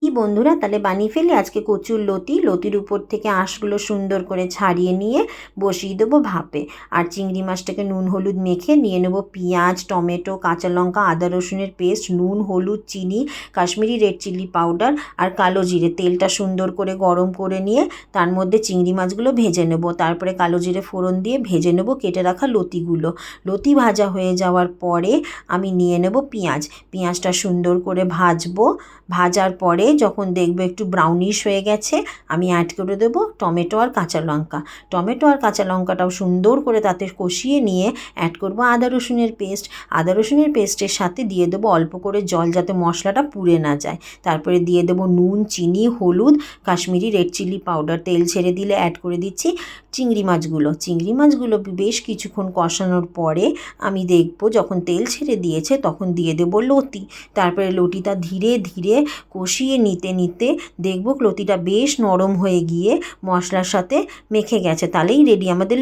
কি বন্ধুরা, তাহলে বানিয়ে ফেলি আজকে কচুর লতি। লতির উপর থেকে আঁশগুলো সুন্দর করে ছাড়িয়ে নিয়ে বসিয়ে দেবো ভাপে। আর চিংড়ি মাছটাকে নুন হলুদ মেখে নিয়ে নেবো পেঁয়াজ, টমেটো, কাঁচা লঙ্কা, আদা রসুনের পেস্ট, নুন, হলুদ, চিনি, কাশ্মীরি রেড চিলি পাউডার আর কালো জিরে। তেলটা সুন্দর করে গরম করে নিয়ে তার মধ্যে চিংড়ি মাছগুলো ভেজে নেবো। তারপরে কালো জিরে ফোড়ন দিয়ে ভেজে নেবো কেটে রাখা লতিগুলো। লতি ভাজা হয়ে যাওয়ার পরে আমি নিয়ে নেব পেঁয়াজটা সুন্দর করে ভাজবো। ভাজার পরে যখন দেখবো একটু ব্রাউনিশ হয়ে গেছে, আমি অ্যাড করে দেবো টমেটো আর কাঁচা লঙ্কা। টমেটো আর কাঁচা লঙ্কাটাও সুন্দর করে তাতে কষিয়ে নিয়ে অ্যাড করবো আদা রসুনের পেস্ট। আদা রসুনের পেস্টের সাথে দিয়ে দেবো অল্প করে জল, যাতে মশলাটা পুড়ে না যায়। তারপরে দিয়ে দেবো নুন, চিনি, হলুদ, কাশ্মীরি রেড চিলি পাউডার। তেল ছেড়ে দিলে অ্যাড করে দিচ্ছি চিংড়ি মাছগুলো বেশ কিছুক্ষণ কষানোর পরে আমি দেখবো যখন তেল ছেড়ে দিয়েছে তখন দিয়ে দেবো লতি। তারপরে লতিটা ধীরে ধীরে কষিয়ে নিতে নিতে দেখব লতিটা বেশ নরম হয়ে গিয়ে মশলার সাথে মেখে গেছে। তাহলেই রেডি আমাদের